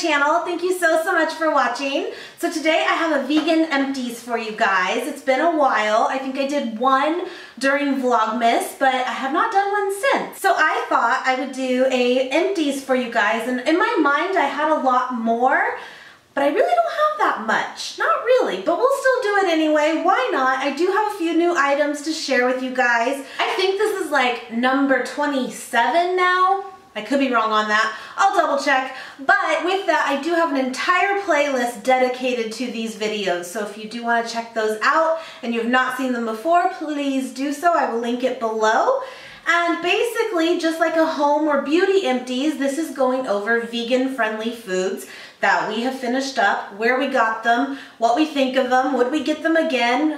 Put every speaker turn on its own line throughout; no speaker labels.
channel. Thank you so much for watching. So today I have a vegan empties for you guys. It's been a while. I think I did one during Vlogmas, but I have not done one since. So I thought I would do a empties for you guys, and in my mind I had a lot more, but I really don't have that much. Not really, but we'll still do it anyway. Why not? I do have a few new items to share with you guys. I think this is like number 27 now. I could be wrong on that. I'll double check. But with that, I do have an entire playlist dedicated to these videos. So if you do want to check those out and you've not seen them before, please do so. I will link it below. And basically, just like a home or beauty empties, this is going over vegan-friendly foods that we have finished up, where we got them, what we think of them, would we get them again?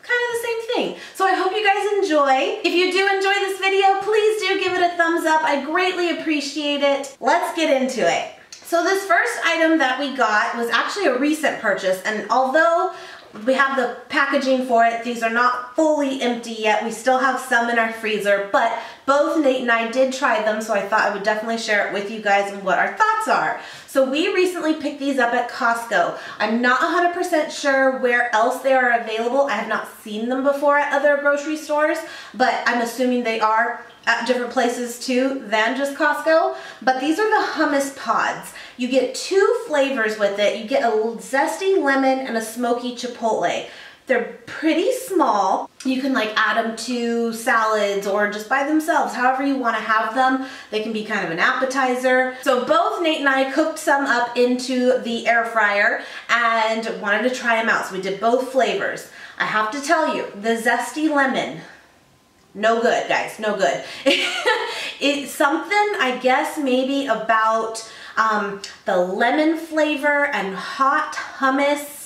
Kind of the same thing. So I hope you guys enjoy. If you do enjoy this video, please do give it a thumbs up. I greatly appreciate it. Let's get into it. So this first item that we got was actually a recent purchase, and although we have the packaging for it, these are not fully empty yet. We still have some in our freezer, but both Nate and I did try them, so I thought I would definitely share it with you guys and what our thoughts are. So we recently picked these up at Costco. I'm not 100% sure where else they are available. I have not seen them before at other grocery stores, but I'm assuming they are at different places too than just Costco. But these are the hummus pods. You get two flavors with it. You get a zesty lemon and a smoky chipotle. They're pretty small. You can like add them to salads or just by themselves, however you want to have them. They can be kind of an appetizer. So both Nate and I cooked some up into the air fryer and wanted to try them out. So we did both flavors. I have to tell you, the zesty lemon, no good, guys, no good. It's something, I guess, maybe about the lemon flavor and hot hummus.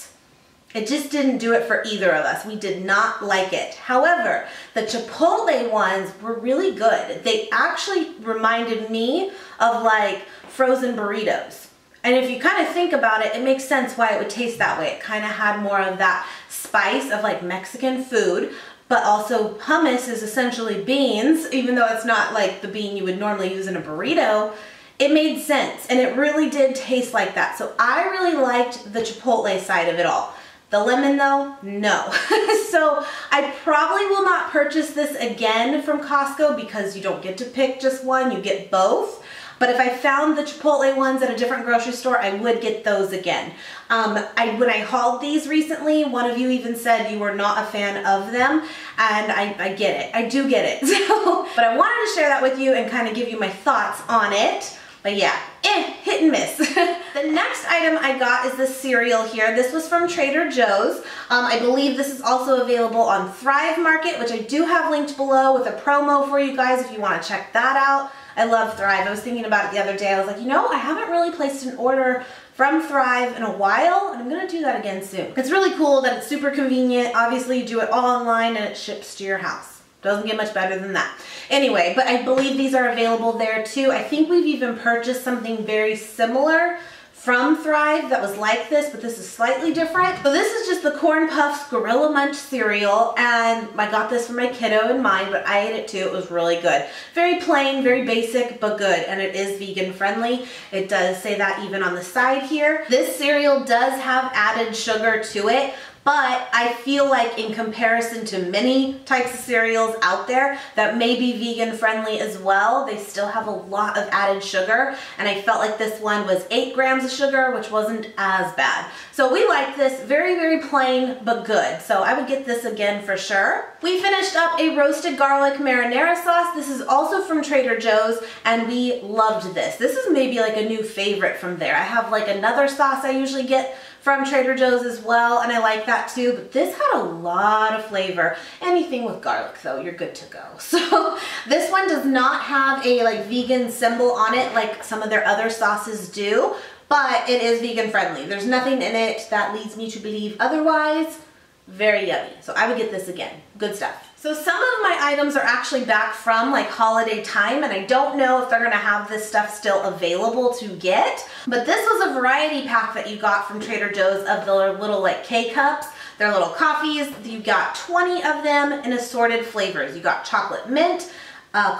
It just didn't do it for either of us. We did not like it. However, the chipotle ones were really good. They actually reminded me of like frozen burritos. And if you kind of think about it, it makes sense why it would taste that way. It kind of had more of that spice of like Mexican food. But also hummus is essentially beans, even though it's not like the bean you would normally use in a burrito. It made sense, and it really did taste like that. So I really liked the chipotle side of it all. The lemon though, no. So I probably will not purchase this again from Costco because you don't get to pick just one, you get both. But if I found the chipotle ones at a different grocery store, I would get those again. When I hauled these recently, one of you even said you were not a fan of them, and I get it. I do get it. So, but I wanted to share that with you and kind of give you my thoughts on it. But yeah, hit and miss. The next item I got is this cereal here. This was from Trader Joe's. I believe this is also available on Thrive Market, which I do have linked below with a promo for you guys if you want to check that out. I love Thrive. I was thinking about it the other day. I was like, you know, I haven't really placed an order from Thrive in a while, and I'm gonna do that again soon. It's really cool that it's super convenient. Obviously, you do it all online and it ships to your house. Doesn't get much better than that. Anyway, but I believe these are available there too. I think we've even purchased something very similar from Thrive that was like this, but this is slightly different. So this is just the Corn Puffs Gorilla Munch cereal, and I got this for my kiddo in mind, but I ate it too. It was really good. Very plain, very basic, but good, and it is vegan friendly. It does say that even on the side here. This cereal does have added sugar to it, but I feel like in comparison to many types of cereals out there that may be vegan friendly as well, they still have a lot of added sugar. And I felt like this one was 8 grams of sugar, which wasn't as bad. So we like this, very, very plain, but good. So I would get this again for sure. We finished up a roasted garlic marinara sauce. This is also from Trader Joe's, and we loved this. This is maybe like a new favorite from there. I have like another sauce I usually get from Trader Joe's as well, and I like that too, but this had a lot of flavor. Anything with garlic though, you're good to go. So this one does not have a like vegan symbol on it like some of their other sauces do, but it is vegan friendly. There's nothing in it that leads me to believe otherwise. Very yummy. So I would get this again. Good stuff. So some of my items are actually back from like holiday time, and I don't know if they're gonna have this stuff still available to get, but this was a variety pack that you got from Trader Joe's of the little like K-cups. They're little coffees. You got 20 of them in assorted flavors. You got chocolate mint,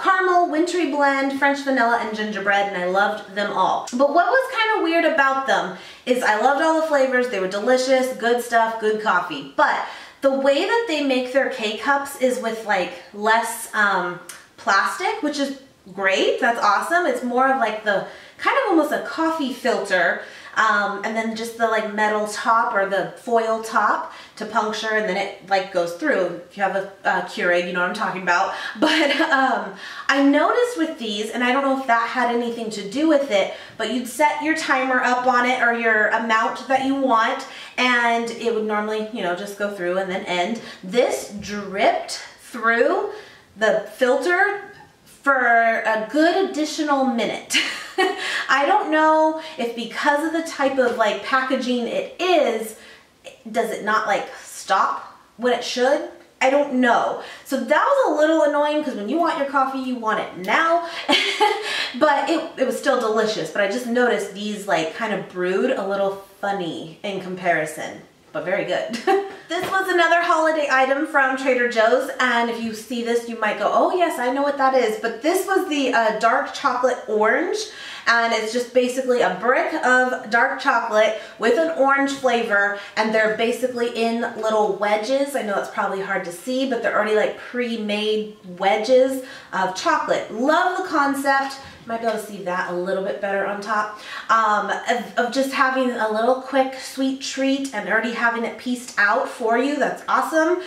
caramel, wintry blend, French vanilla, and gingerbread, and I loved them all. But what was kind of weird about them is I loved all the flavors. They were delicious, good stuff, good coffee. But the way that they make their K-Cups is with like less plastic, which is great. That's awesome. It's more of like the kind of almost a coffee filter, and then just the like metal top or the foil top to puncture, and then it like goes through. If you have a Keurig, you know what I'm talking about. But I noticed with these, and I don't know if that had anything to do with it, but you'd set your timer up on it or your amount that you want, and it would normally, you know, just go through and then end. This dripped through the filter for a good additional minute. I don't know if because of the type of like packaging it is, does it not like stop when it should? I don't know. So that was a little annoying because when you want your coffee, you want it now. But it was still delicious. But I just noticed these like kind of brewed a little funny in comparison, but very good. This was another holiday item from Trader Joe's, and if you see this, you might go, oh yes, I know what that is. But this was the dark chocolate orange, and it's just basically a brick of dark chocolate with an orange flavor, and they're basically in little wedges. I know it's probably hard to see, but they're already like pre-made wedges of chocolate. Love the concept. Might be able to see that a little bit better on top, of just having a little quick sweet treat and already having it pieced out for you. That's awesome.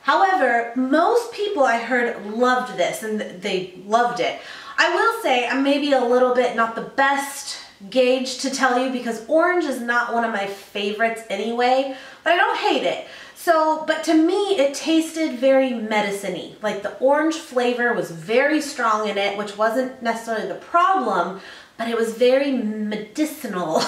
However, most people I heard loved this, and they loved it. I will say I'm maybe a little bit not the best gauge to tell you because orange is not one of my favorites anyway, but I don't hate it. So, but to me, it tasted very medicine-y. Like the orange flavor was very strong in it, which wasn't necessarily the problem, but it was very medicinal.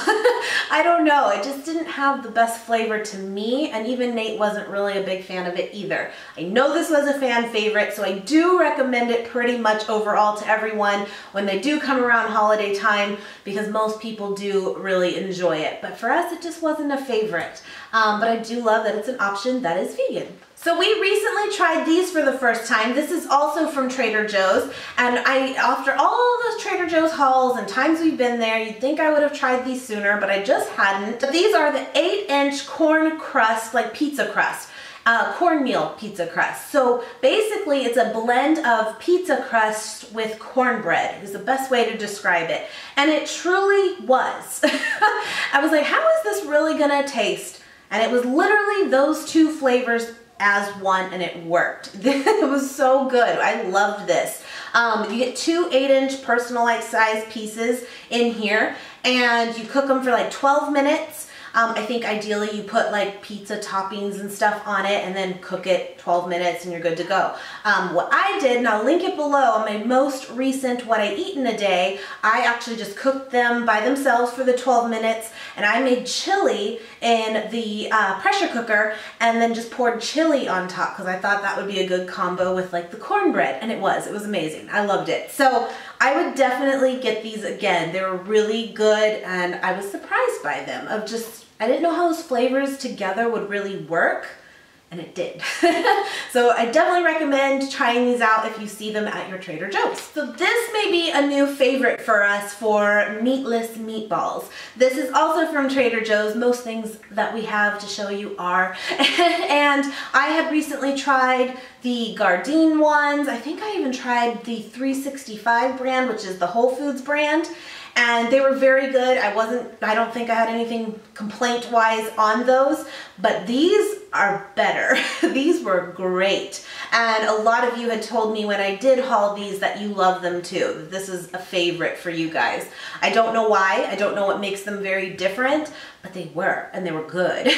I don't know, it just didn't have the best flavor to me, and even Nate wasn't really a big fan of it either. I know this was a fan favorite, so I do recommend it pretty much overall to everyone when they do come around holiday time, because most people do really enjoy it. But for us, it just wasn't a favorite. But I do love that it's an option that is vegan. So we recently tried these for the first time. This is also from Trader Joe's, and after all those Trader Joe's hauls and times we've been there, you'd think I would have tried these sooner, but I just hadn't. But these are the 8-inch corn crust, like pizza crust. Cornmeal pizza crust. So basically it's a blend of pizza crust with cornbread is the best way to describe it. And it truly was. I was like, how is this really gonna taste? And it was literally those two flavors as one, and it worked. It was so good. I loved this. You get two 8-inch personalized size pieces in here, and you cook them for like 12 minutes. I think ideally you put like pizza toppings and stuff on it and then cook it 12 minutes and you're good to go. What I did, and I'll link it below, on my most recent What I Eat in a Day, I actually just cooked them by themselves for the 12 minutes, and I made chili in the pressure cooker and then just poured chili on top because I thought that would be a good combo with like the cornbread, and it was amazing. I loved it. So I would definitely get these again. They were really good, and I was surprised by them. I didn't know how those flavors together would really work, and it did. So I definitely recommend trying these out if you see them at your Trader Joe's. So this may be a new favorite for us for meatless meatballs. This is also from Trader Joe's. Most things that we have to show you are. And I had recently tried the Gardein ones. I think I even tried the 365 brand, which is the Whole Foods brand. And they were very good. I don't think I had anything complaint-wise on those, but these are better. These were great. And a lot of you had told me when I did haul these that you love them too. This is a favorite for you guys. I don't know why. I don't know what makes them very different, but they were, and they were good.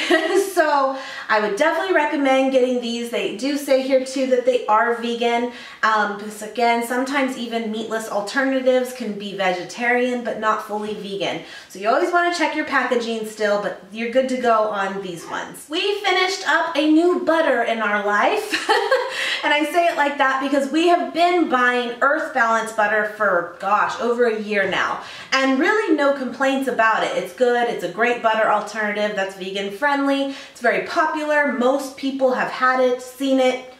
So I would definitely recommend getting these. They do say here too that they are vegan. Because again, sometimes even meatless alternatives can be vegetarian, but not fully vegan. So you always want to check your packaging still, but you're good to go on these ones. We finished up a new butter in our life. And I say it like that because we have been buying Earth Balance butter for, gosh, over a year now. And really no complaints about it. It's good. It's a great butter alternative that's vegan friendly. It's very popular. Most people have had it, seen it,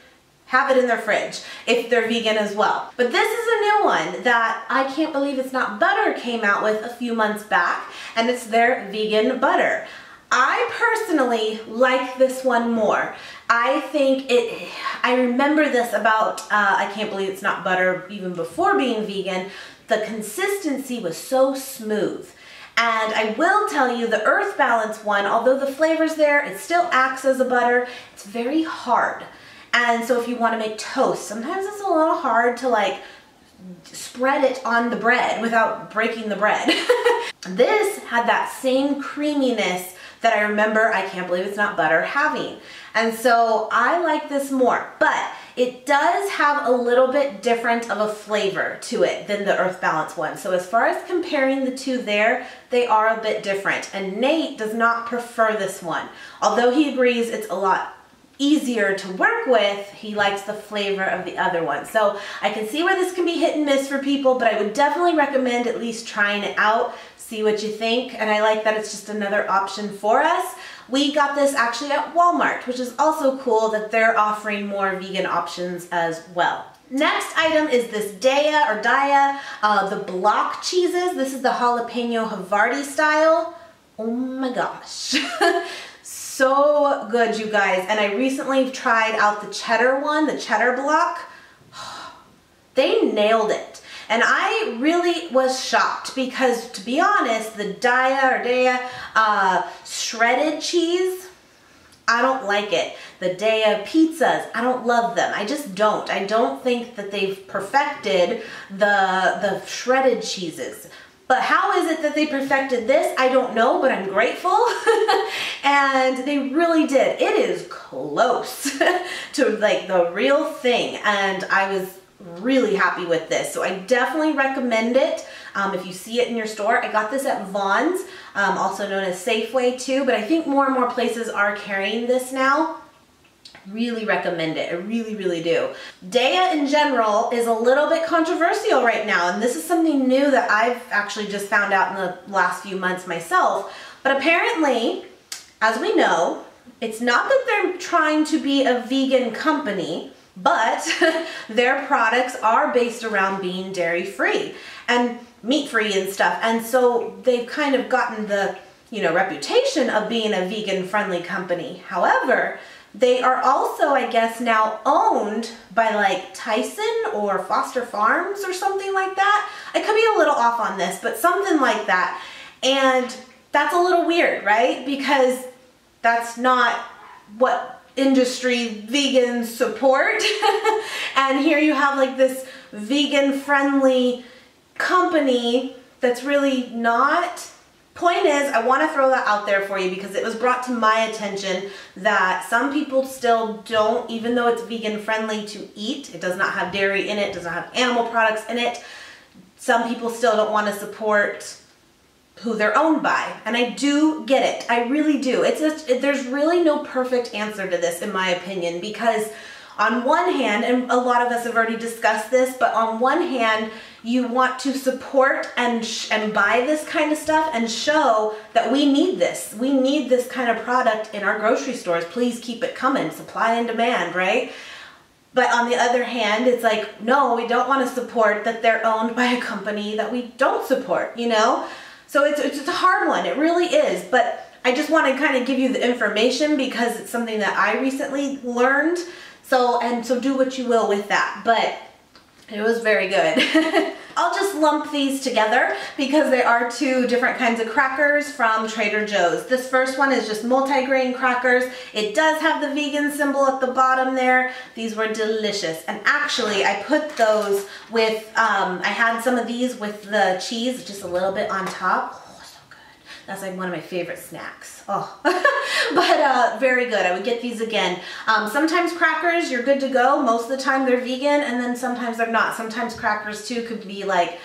have it in their fridge if they're vegan as well. But this is a new one that I can't believe it's not butter came out with a few months back, and it's their vegan butter. I personally like this one more. I remember this about, I can't believe it's not butter even before being vegan. The consistency was so smooth. And I will tell you the Earth Balance one, although the flavor's there, it still acts as a butter. It's very hard. And so if you want to make toast, sometimes it's a little hard to like spread it on the bread without breaking the bread. This had that same creaminess that I remember, I can't believe it's not butter, having. And so I like this more, but it does have a little bit different of a flavor to it than the Earth Balance one. So as far as comparing the two there, they are a bit different. And Nate does not prefer this one. Although he agrees it's a lot easier to work with, he likes the flavor of the other one. So I can see where this can be hit and miss for people, but I would definitely recommend at least trying it out, see what you think. And I like that it's just another option for us. We got this actually at Walmart, which is also cool that they're offering more vegan options as well. Next item is this DoTerra, the block cheeses. This is the jalapeno Havarti style. Oh my gosh. So good, you guys. And I recently tried out the cheddar one, the cheddar block. They nailed it. And I really was shocked because, to be honest, the DoTerra shredded cheese, I don't like it. The DoTerra pizzas, I don't love them. I just don't. I don't think that they've perfected the shredded cheeses. But how is it that they perfected this? I don't know, but I'm grateful. And they really did. It is close to like the real thing. And I was really happy with this. So I definitely recommend it. If you see it in your store. I got this at Vaughn's, also known as Safeway too, but I think more and more places are carrying this now. Really recommend it. I really, really do. DoTerra in general is a little bit controversial right now, and this is something new that I've actually just found out in the last few months myself. But apparently, as we know, it's not that they're trying to be a vegan company, but their products are based around being dairy-free and meat-free and stuff. And so they've kind of gotten the, reputation of being a vegan-friendly company. However, they are also, I guess, now owned by like Tyson or Foster Farms or something like that. I could be a little off on this, but something like that. And that's a little weird, right? Because that's not what industry vegans support. And here you have like this vegan-friendly company that's really not. Point is, I want to throw that out there for you because it was brought to my attention that some people still don't, even though it's vegan friendly to eat, it does not have dairy in it, does not have animal products in it, some people still don't want to support who they're owned by. And I do get it. I really do. There's really no perfect answer to this in my opinion, because on one hand, and a lot of us have already discussed this, but on one hand, you want to support and buy this kind of stuff and show that we need this. We need this kind of product in our grocery stores. Please keep it coming. Supply and demand, right? But on the other hand, it's like, no, we don't want to support that they're owned by a company that we don't support, So it's a hard one. It really is. But I just want to kind of give you the information because it's something that I recently learned. So do what you will with that, but it was very good. I'll just lump these together because they are two different kinds of crackers from Trader Joe's. This first one is just multi-grain crackers. It does have the vegan symbol at the bottom there. These were delicious. And actually, I put those with, I had some of these with the cheese, just a little bit on top. That's like one of my favorite snacks. Oh, but very good. I would get these again. Sometimes crackers, you're good to go. Most of the time they're vegan, and then sometimes they're not. Sometimes crackers too could be like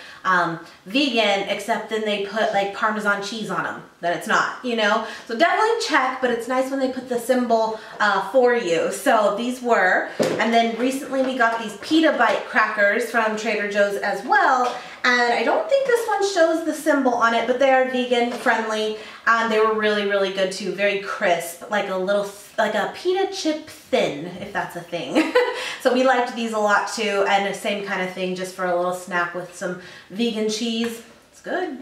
vegan, except then they put like Parmesan cheese on them. Then it's not, So definitely check, but it's nice when they put the symbol for you. So these were, and then recently we got these pita bite crackers from Trader Joe's as well. And I don't think this one shows the symbol on it, but they are vegan friendly. They were really, really good too. Very crisp, like a little like a pita chip thin, if that's a thing. So we liked these a lot too, and the same kind of thing just for a little snack with some vegan cheese. It's good.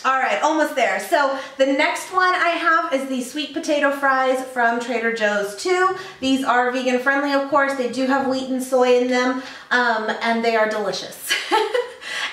All right, almost there. So the next one I have is the sweet potato fries from Trader Joe's too. These are vegan friendly, of course. They do have wheat and soy in them, and they are delicious.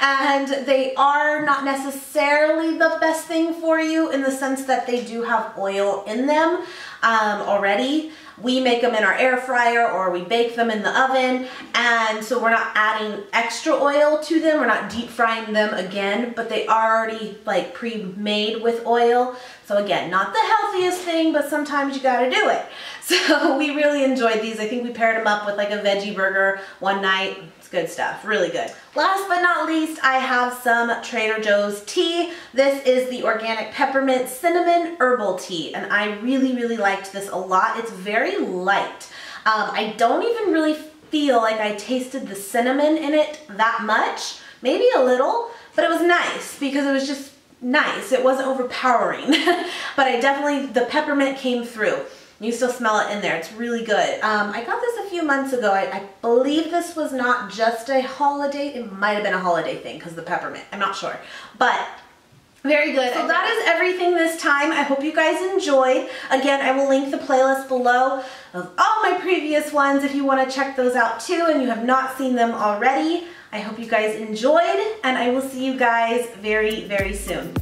And they are not necessarily the best thing for you in the sense that they do have oil in them already. We make them in our air fryer or we bake them in the oven, and so we're not adding extra oil to them. We're not deep frying them again, but they are already like pre-made with oil. So again, not the healthiest thing, but sometimes you gotta do it. So we really enjoyed these. I think we paired them up with like a veggie burger one night. It's good stuff, really good. Last but not least, I have some Trader Joe's tea. This is the organic peppermint cinnamon herbal tea, and I really, really liked this a lot. It's very light. I don't even really feel like I tasted the cinnamon in it that much, maybe a little, but it was nice because it was just nice. It wasn't overpowering, but the peppermint came through. You still smell it in there. It's really good. I got this a few months ago. I believe this was not just a holiday. It might have been a holiday thing because the peppermint. I'm not sure. But very good. So that is everything this time. I hope you guys enjoyed. Again, I will link the playlist below of all my previous ones if you want to check those out too and you have not seen them already. I hope you guys enjoyed, and I will see you guys very, very soon.